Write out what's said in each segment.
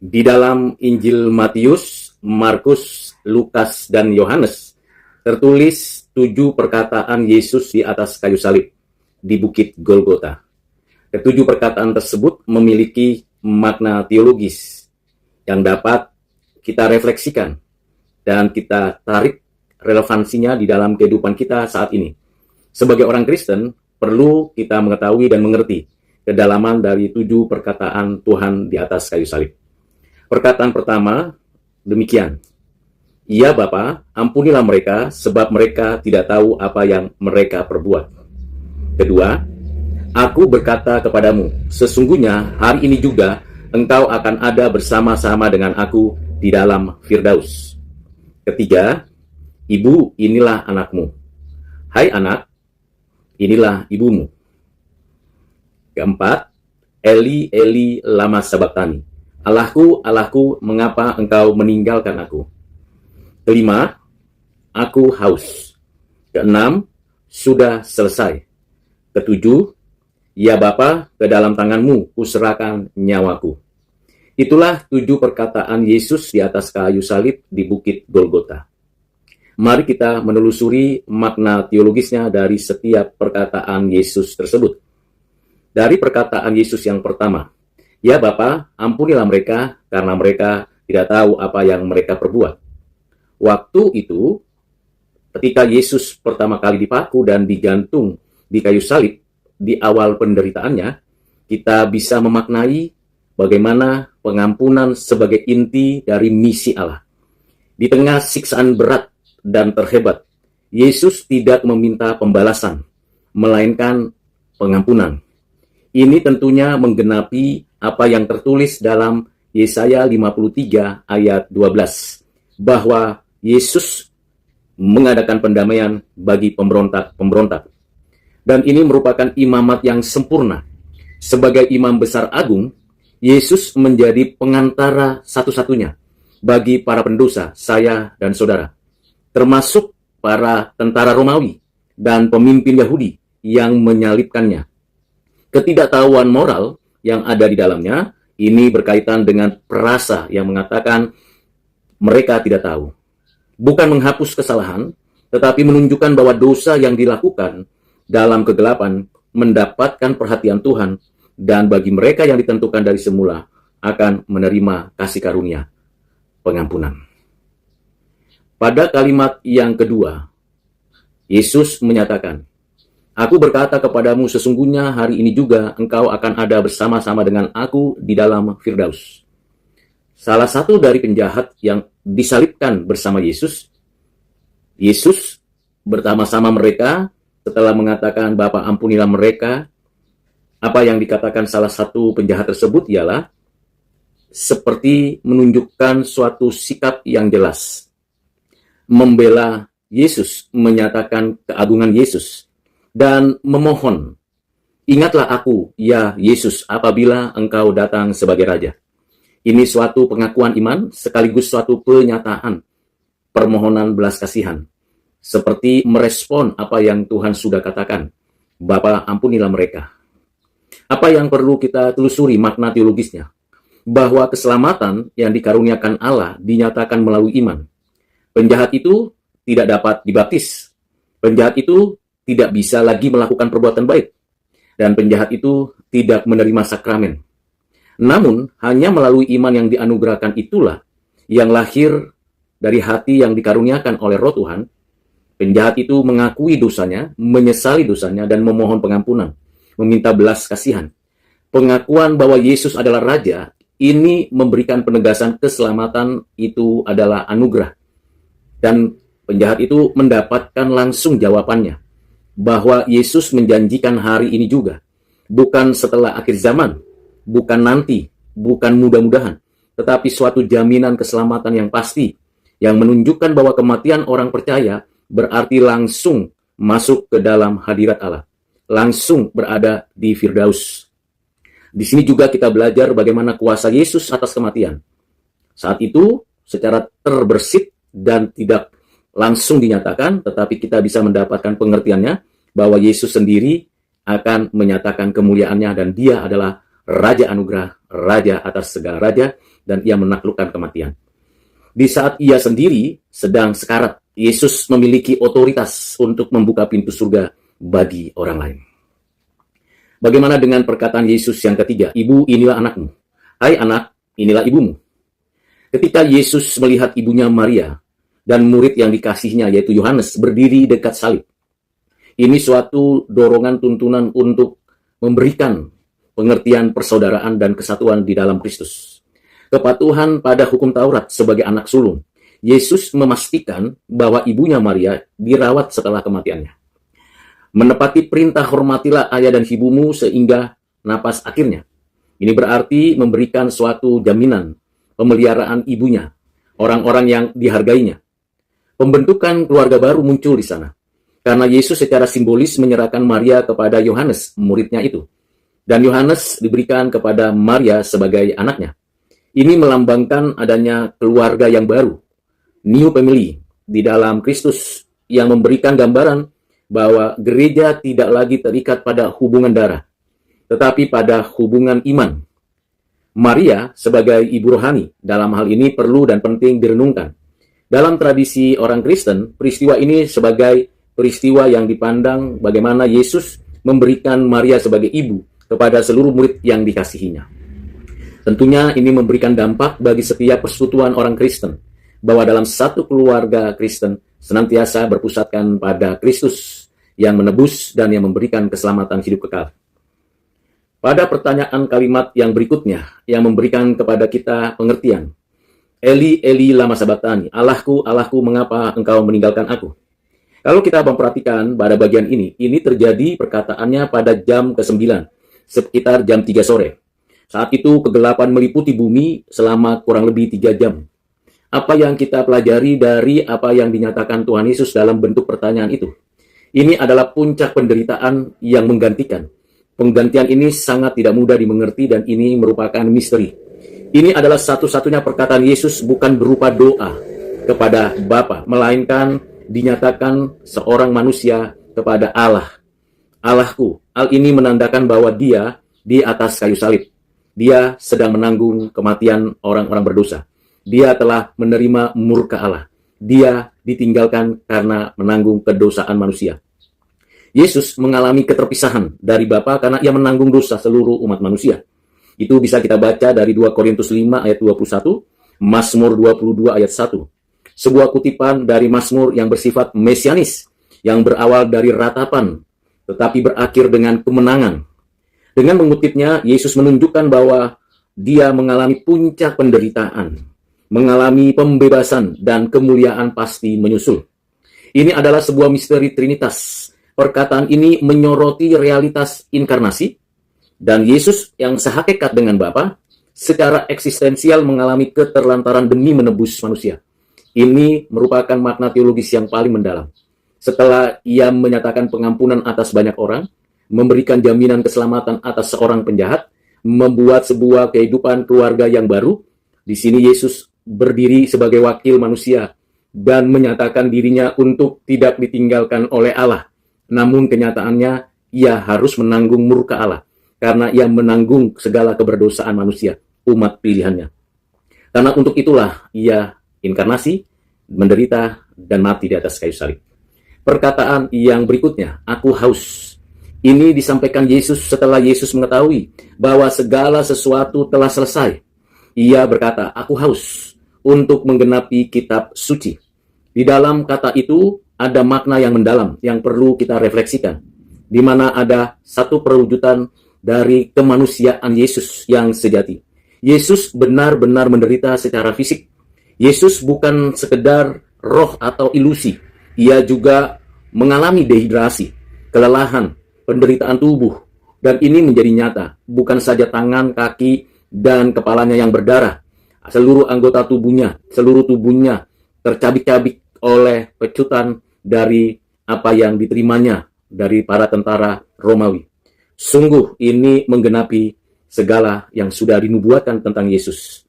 Di dalam Injil Matius, Markus, Lukas, dan Yohanes tertulis 7 perkataan Yesus di atas kayu salib di Bukit Golgota. Ketujuh perkataan tersebut memiliki makna teologis yang dapat kita refleksikan dan kita tarik relevansinya di dalam kehidupan kita saat ini. Sebagai orang Kristen, perlu kita mengetahui dan mengerti kedalaman dari 7 perkataan Tuhan di atas kayu salib. Perkataan pertama demikian, "Ya Bapa, ampunilah mereka, sebab mereka tidak tahu apa yang mereka perbuat." Kedua, "Aku berkata kepadamu, sesungguhnya hari ini juga engkau akan ada bersama-sama dengan aku di dalam Firdaus." Ketiga, "Ibu, inilah anakmu. Hai anak, inilah ibumu." Keempat, "Eli, Eli, lama sabachthani." "Allahku, Allahku, mengapa engkau meninggalkan aku?" Kelima, "Aku haus." Keenam, "Sudah selesai." Ketujuh, "Ya Bapa, ke dalam tanganmu kuserahkan nyawaku." Itulah 7 perkataan Yesus di atas kayu salib di Bukit Golgota. Mari kita menelusuri makna teologisnya dari setiap perkataan Yesus tersebut. Dari perkataan Yesus yang pertama, "Ya Bapa, ampunilah mereka, karena mereka tidak tahu apa yang mereka perbuat." Waktu itu, ketika Yesus pertama kali dipaku dan digantung di kayu salib, di awal penderitaannya, kita bisa memaknai bagaimana pengampunan sebagai inti dari misi Allah. Di tengah siksaan berat dan terhebat, Yesus tidak meminta pembalasan, melainkan pengampunan. Ini tentunya menggenapi apa yang tertulis dalam Yesaya 53 ayat 12, bahwa Yesus mengadakan pendamaian bagi pemberontak-pemberontak. Dan ini merupakan imamat yang sempurna. Sebagai imam besar agung, Yesus menjadi pengantara satu-satunya bagi para pendosa, saya dan saudara, termasuk para tentara Romawi dan pemimpin Yahudi yang menyalibkannya. Ketidaktahuan moral yang ada di dalamnya ini berkaitan dengan perasa yang mengatakan mereka tidak tahu. Bukan menghapus kesalahan, tetapi menunjukkan bahwa dosa yang dilakukan dalam kegelapan mendapatkan perhatian Tuhan, dan bagi mereka yang ditentukan dari semula akan menerima kasih karunia pengampunan. Pada kalimat yang kedua, Yesus menyatakan, "Aku berkata kepadamu, sesungguhnya hari ini juga engkau akan ada bersama-sama dengan aku di dalam Firdaus." Salah satu dari penjahat yang disalibkan bersama Yesus bersama-sama mereka setelah mengatakan, "Bapa, ampunilah mereka." Apa yang dikatakan salah satu penjahat tersebut ialah seperti menunjukkan suatu sikap yang jelas, membela Yesus, menyatakan keagungan Yesus, dan memohon, "Ingatlah aku, ya Yesus, apabila engkau datang sebagai Raja." Ini suatu pengakuan iman sekaligus suatu pernyataan permohonan belas kasihan, seperti merespon apa yang Tuhan sudah katakan, "Bapa, ampunilah mereka." Apa yang perlu kita telusuri makna teologisnya? Bahwa keselamatan yang dikaruniakan Allah dinyatakan melalui iman. Penjahat itu tidak dapat dibaptis. Penjahat itu tidak bisa lagi melakukan perbuatan baik. Dan penjahat itu tidak menerima sakramen. Namun, hanya melalui iman yang dianugerahkan itulah yang lahir dari hati yang dikaruniakan oleh Roh Tuhan. Penjahat itu mengakui dosanya, menyesali dosanya, dan memohon pengampunan, meminta belas kasihan. Pengakuan bahwa Yesus adalah Raja, ini memberikan penegasan keselamatan itu adalah anugerah. Dan penjahat itu mendapatkan langsung jawabannya, bahwa Yesus menjanjikan hari ini juga, bukan setelah akhir zaman, bukan nanti, bukan mudah-mudahan, tetapi suatu jaminan keselamatan yang pasti, yang menunjukkan bahwa kematian orang percaya berarti langsung masuk ke dalam hadirat Allah, langsung berada di Firdaus. Di sini juga kita belajar bagaimana kuasa Yesus atas kematian. Saat itu secara terbersit dan tidak langsung dinyatakan, tetapi kita bisa mendapatkan pengertiannya bahwa Yesus sendiri akan menyatakan kemuliaannya dan dia adalah Raja anugerah, Raja atas segala raja, dan ia menaklukkan kematian. Di saat ia sendiri sedang sekarat, Yesus memiliki otoritas untuk membuka pintu surga bagi orang lain. Bagaimana dengan perkataan Yesus yang ketiga, "Ibu, inilah anakmu. Hai anak, inilah ibumu." Ketika Yesus melihat ibunya Maria dan murid yang dikasihnya yaitu Yohanes berdiri dekat salib, ini suatu dorongan tuntunan untuk memberikan pengertian persaudaraan dan kesatuan di dalam Kristus. Kepatuhan pada hukum Taurat sebagai anak sulung, Yesus memastikan bahwa ibunya Maria dirawat setelah kematiannya. Menepati perintah hormatilah ayah dan ibumu sehingga napas akhirnya. Ini berarti memberikan suatu jaminan pemeliharaan ibunya, orang-orang yang dihargainya. Pembentukan keluarga baru muncul di sana, karena Yesus secara simbolis menyerahkan Maria kepada Yohanes, muridnya itu. Dan Yohanes diberikan kepada Maria sebagai anaknya. Ini melambangkan adanya keluarga yang baru, new family, di dalam Kristus, yang memberikan gambaran bahwa gereja tidak lagi terikat pada hubungan darah, tetapi pada hubungan iman. Maria sebagai ibu rohani dalam hal ini perlu dan penting direnungkan. Dalam tradisi orang Kristen, peristiwa ini sebagai peristiwa yang dipandang bagaimana Yesus memberikan Maria sebagai ibu kepada seluruh murid yang dikasihinya. Tentunya ini memberikan dampak bagi setiap persekutuan orang Kristen, bahwa dalam satu keluarga Kristen senantiasa berpusatkan pada Kristus yang menebus dan yang memberikan keselamatan hidup kekal. Pada pertanyaan kalimat yang berikutnya, yang memberikan kepada kita pengertian, "Eli, Eli, lama sabachthani, Allahku, Allahku, mengapa engkau meninggalkan aku?" Kalau kita memperhatikan pada bagian ini terjadi perkataannya pada jam ke-9, sekitar jam 3 sore. Saat itu kegelapan meliputi bumi selama kurang lebih 3 jam. Apa yang kita pelajari dari apa yang dinyatakan Tuhan Yesus dalam bentuk pertanyaan itu? Ini adalah puncak penderitaan yang menggantikan. Penggantian ini sangat tidak mudah dimengerti dan ini merupakan misteri. Ini adalah satu-satunya perkataan Yesus bukan berupa doa kepada Bapa, melainkan dinyatakan seorang manusia kepada Allah. Allahku. Hal ini menandakan bahwa dia di atas kayu salib. Dia sedang menanggung kematian orang-orang berdosa. Dia telah menerima murka Allah. Dia ditinggalkan karena menanggung kedosaan manusia. Yesus mengalami keterpisahan dari Bapa karena ia menanggung dosa seluruh umat manusia. Itu bisa kita baca dari 2 Korintus 5 ayat 21, Mazmur 22 ayat 1. Sebuah kutipan dari Mazmur yang bersifat mesianis, yang berawal dari ratapan, tetapi berakhir dengan kemenangan. Dengan mengutipnya, Yesus menunjukkan bahwa dia mengalami puncak penderitaan, mengalami pembebasan, dan kemuliaan pasti menyusul. Ini adalah sebuah misteri Trinitas. Perkataan ini menyoroti realitas inkarnasi, dan Yesus yang sehakikat dengan Bapa, secara eksistensial mengalami keterlantaran demi menebus manusia. Ini merupakan makna teologis yang paling mendalam. Setelah ia menyatakan pengampunan atas banyak orang, memberikan jaminan keselamatan atas seorang penjahat, membuat sebuah kehidupan keluarga yang baru, di sini Yesus berdiri sebagai wakil manusia dan menyatakan dirinya untuk tidak ditinggalkan oleh Allah. Namun kenyataannya ia harus menanggung murka Allah karena ia menanggung segala keberdosaan manusia, umat pilihannya. Karena untuk itulah ia inkarnasi, menderita, dan mati di atas kayu salib. Perkataan yang berikutnya, "Aku haus." Ini disampaikan Yesus setelah Yesus mengetahui bahwa segala sesuatu telah selesai. Ia berkata, "Aku haus," untuk menggenapi kitab suci. Di dalam kata itu ada makna yang mendalam yang perlu kita refleksikan, di mana ada satu perwujudan dari kemanusiaan Yesus yang sejati. Yesus benar-benar menderita secara fisik. Yesus bukan sekedar roh atau ilusi. Ia juga mengalami dehidrasi, kelelahan, penderitaan tubuh. Dan ini menjadi nyata, bukan saja tangan, kaki, dan kepalanya yang berdarah. Seluruh anggota tubuhnya, seluruh tubuhnya tercabik-cabik oleh pecutan dari apa yang diterimanya dari para tentara Romawi. Sungguh ini menggenapi segala yang sudah dinubuatkan tentang Yesus.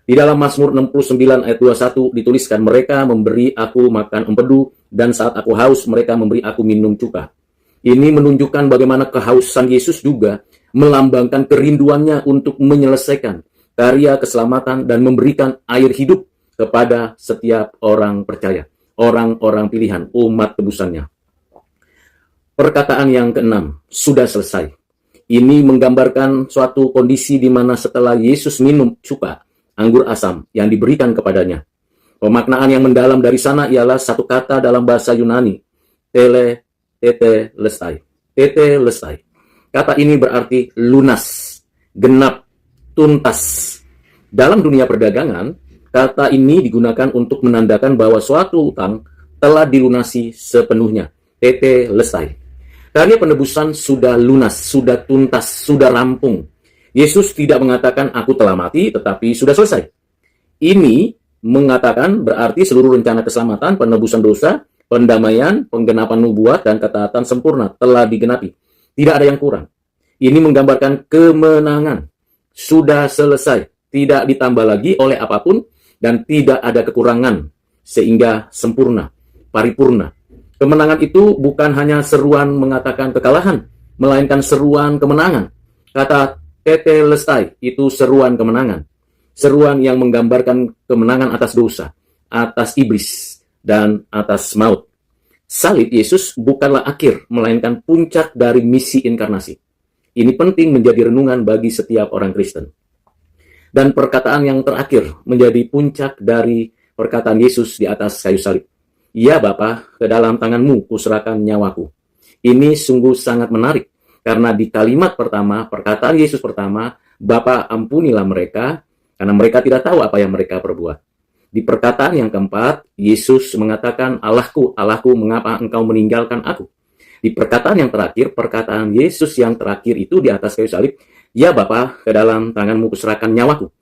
Di dalam Mazmur 69 ayat 21 dituliskan, "Mereka memberi aku makan empedu, dan saat aku haus mereka memberi aku minum cuka." Ini menunjukkan bagaimana kehausan Yesus juga melambangkan kerinduannya untuk menyelesaikan karya keselamatan dan memberikan air hidup kepada setiap orang percaya, orang-orang pilihan, umat tebusannya. Perkataan yang keenam, sudah selesai. Ini menggambarkan suatu kondisi di mana setelah Yesus minum cuka anggur asam yang diberikan kepadanya. Pemaknaan yang mendalam dari sana ialah satu kata dalam bahasa Yunani, tetelestai. Tetelestai. Kata ini berarti lunas, genap, tuntas. Dalam dunia perdagangan, kata ini digunakan untuk menandakan bahwa suatu utang telah dilunasi sepenuhnya. Tetelestai. Karya penebusan sudah lunas, sudah tuntas, sudah rampung. Yesus tidak mengatakan aku telah mati, tetapi sudah selesai. Ini mengatakan berarti seluruh rencana keselamatan, penebusan dosa, pendamaian, penggenapan nubuat, dan ketaatan sempurna telah digenapi. Tidak ada yang kurang. Ini menggambarkan kemenangan. Sudah selesai. Tidak ditambah lagi oleh apapun, dan tidak ada kekurangan. Sehingga sempurna, paripurna. Kemenangan itu bukan hanya seruan mengatakan kekalahan, melainkan seruan kemenangan. Kata tetelestai itu seruan kemenangan. Seruan yang menggambarkan kemenangan atas dosa, atas iblis, dan atas maut. Salib Yesus bukanlah akhir, melainkan puncak dari misi inkarnasi. Ini penting menjadi renungan bagi setiap orang Kristen. Dan perkataan yang terakhir menjadi puncak dari perkataan Yesus di atas kayu salib. Ya Bapa, ke dalam tanganmu kuserahkan nyawaku. Ini sungguh sangat menarik, karena di kalimat pertama, perkataan Yesus pertama, Bapa ampunilah mereka, karena mereka tidak tahu apa yang mereka perbuat. Di perkataan yang keempat, Yesus mengatakan, Allahku, Allahku, mengapa engkau meninggalkan aku? Di perkataan yang terakhir, perkataan Yesus yang terakhir itu di atas kayu salib, ya Bapa, ke dalam tanganmu kuserahkan nyawaku.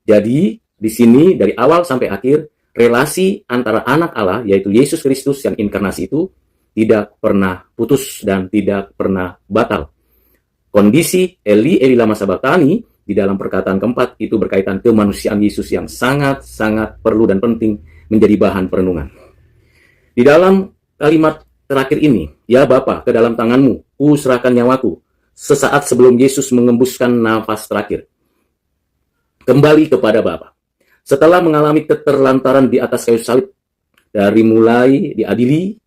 Jadi, di sini dari awal sampai akhir, relasi antara anak Allah, yaitu Yesus Kristus yang inkarnasi itu, tidak pernah putus dan tidak pernah batal. Kondisi Eli lama sabachthani di dalam perkataan keempat itu berkaitan kemanusiaan Yesus yang sangat-sangat perlu dan penting menjadi bahan perenungan. Di dalam kalimat terakhir ini, ya Bapa, ke dalam tanganmu, ku serahkan nyawaku, sesaat sebelum Yesus mengembuskan nafas terakhir. Kembali kepada Bapa. Setelah mengalami keterlantaran di atas kayu salib, dari mulai diadili,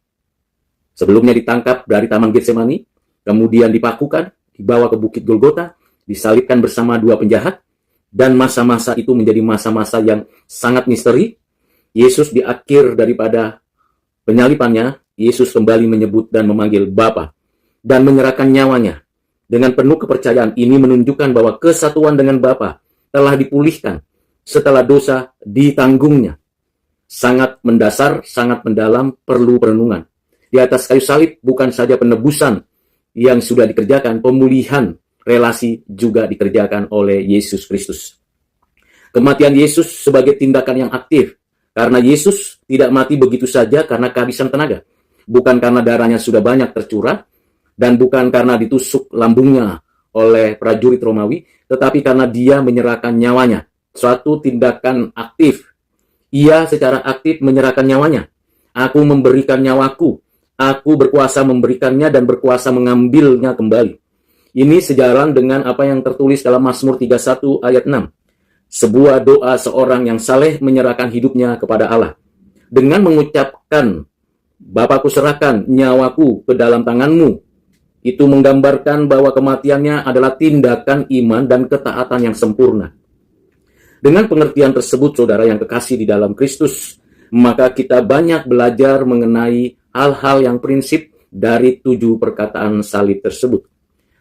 sebelumnya ditangkap dari Taman Getsemani, kemudian dipakukan, dibawa ke Bukit Golgota, disalibkan bersama dua penjahat, dan masa-masa itu menjadi masa-masa yang sangat misteri. Yesus di akhir daripada penyalipannya, Yesus kembali menyebut dan memanggil Bapa, dan menyerahkan nyawanya. Dengan penuh kepercayaan ini menunjukkan bahwa kesatuan dengan Bapa telah dipulihkan, setelah dosa ditanggungnya. Sangat mendasar, sangat mendalam, perlu perenungan. Di atas kayu salib bukan saja penebusan yang sudah dikerjakan, pemulihan relasi juga dikerjakan oleh Yesus Kristus. Kematian Yesus sebagai tindakan yang aktif, karena Yesus tidak mati begitu saja karena kehabisan tenaga. Bukan karena darahnya sudah banyak tercurah, dan bukan karena ditusuk lambungnya oleh prajurit Romawi, tetapi karena dia menyerahkan nyawanya. Suatu tindakan aktif. Ia secara aktif menyerahkan nyawanya. Aku memberikan nyawaku. Aku berkuasa memberikannya dan berkuasa mengambilnya kembali. Ini sejalan dengan apa yang tertulis dalam Mazmur 31 ayat 6. Sebuah doa seorang yang saleh menyerahkan hidupnya kepada Allah. Dengan mengucapkan, Bapakku serahkan nyawaku ke dalam tanganmu. Itu menggambarkan bahwa kematiannya adalah tindakan iman dan ketaatan yang sempurna. Dengan pengertian tersebut, saudara yang kekasih di dalam Kristus, maka kita banyak belajar mengenai hal-hal yang prinsip dari 7 perkataan salib tersebut.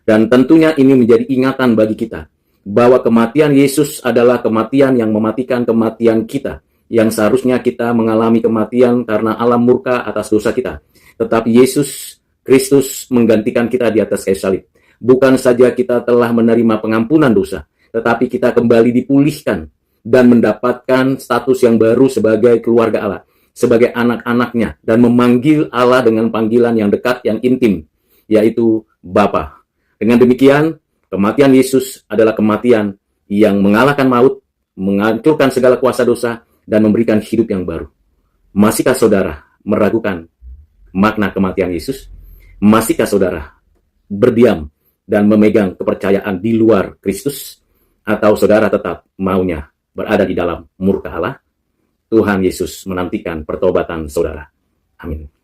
Dan tentunya ini menjadi ingatan bagi kita, bahwa kematian Yesus adalah kematian yang mematikan kematian kita, yang seharusnya kita mengalami kematian karena alam murka atas dosa kita. Tetapi Yesus Kristus menggantikan kita di atas kayu salib. Bukan saja kita telah menerima pengampunan dosa, tetapi kita kembali dipulihkan dan mendapatkan status yang baru sebagai keluarga Allah, sebagai anak-anaknya, dan memanggil Allah dengan panggilan yang dekat, yang intim, yaitu Bapa. Dengan demikian, kematian Yesus adalah kematian yang mengalahkan maut, menghancurkan segala kuasa dosa, dan memberikan hidup yang baru. Masihkah saudara meragukan makna kematian Yesus? Masihkah saudara berdiam dan memegang kepercayaan di luar Kristus, atau saudara tetap maunya berada di dalam murka Allah, Tuhan Yesus menantikan pertobatan saudara. Amin.